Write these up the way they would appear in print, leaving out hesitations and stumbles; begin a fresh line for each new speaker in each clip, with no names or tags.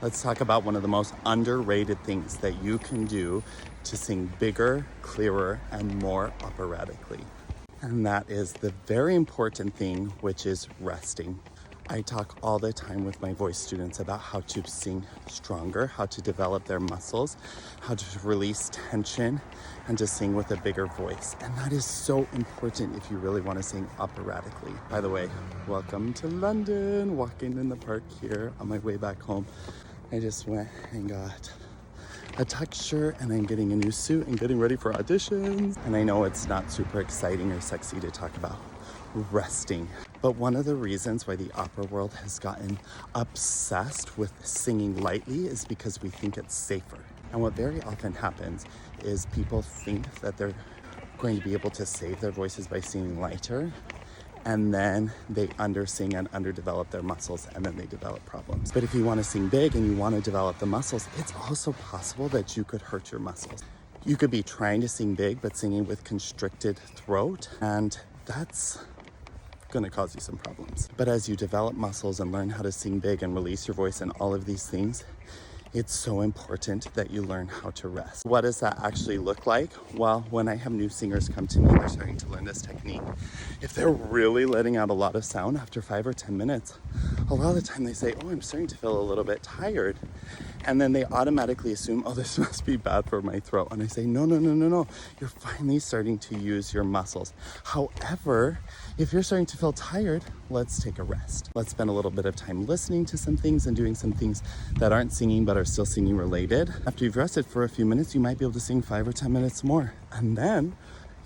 Let's talk about one of the most underrated things that you can do to sing bigger, clearer, and more operatically. And that is the very important thing, which is resting. I talk all the time with my voice students about how to sing stronger, how to develop their muscles, how to release tension, and to sing with a bigger voice. And that is so important if you really want to sing operatically. By the way, welcome to London, walking in the park here on my way back home. I just went and got a tuck shirt and I'm getting a new suit and getting ready for auditions. And I know it's not super exciting or sexy to talk about resting, but one of the reasons why the opera world has gotten obsessed with singing lightly is because we think it's safer. And what very often happens is people think that they're going to be able to save their voices by singing lighter, and then they undersing and underdevelop their muscles, and then they develop problems. But if you want to sing big and you want to develop the muscles, it's also possible that you could hurt your muscles. You could be trying to sing big but singing with constricted throat, and that's going to cause you some problems. But as you develop muscles and learn how to sing big and release your voice and all of these things, it's so important that you learn how to rest. What does that actually look like? Well, when I have new singers come to me and they're starting to learn this technique, if they're really letting out a lot of sound after 5 or 10 minutes, a lot of the time they say, oh, I'm starting to feel a little bit tired. And then they automatically assume, oh, this must be bad for my throat. And I say, no. You're finally starting to use your muscles. However, if you're starting to feel tired, let's take a rest. Let's spend a little bit of time listening to some things and doing some things that aren't singing but are still singing related. After you've rested for a few minutes, you might be able to sing 5 or 10 minutes more. And then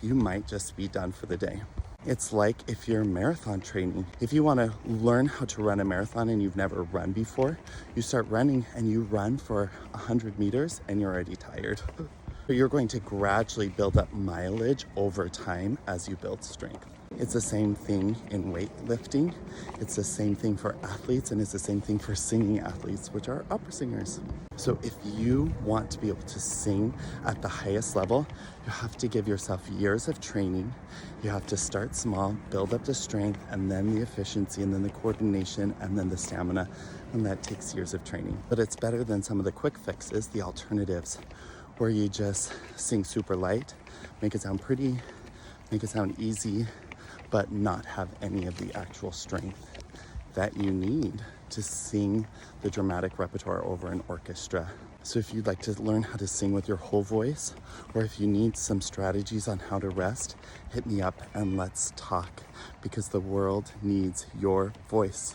you might just be done for the day. It's like if you're marathon training. If you want to learn how to run a marathon and you've never run before, you start running and you run for 100 meters and you're already tired. But you're going to gradually build up mileage over time as you build strength. It's the same thing in weightlifting. It's the same thing for athletes, and it's the same thing for singing athletes, which are opera singers. So if you want to be able to sing at the highest level, you have to give yourself years of training. You have to start small, build up the strength, and then the efficiency, and then the coordination, and then the stamina. And that takes years of training. But it's better than some of the quick fixes, the alternatives, where you just sing super light, make it sound pretty, make it sound easy, but not have any of the actual strength that you need to sing the dramatic repertoire over an orchestra. So if you'd like to learn how to sing with your whole voice, or if you need some strategies on how to rest, hit me up and let's talk, because the world needs your voice.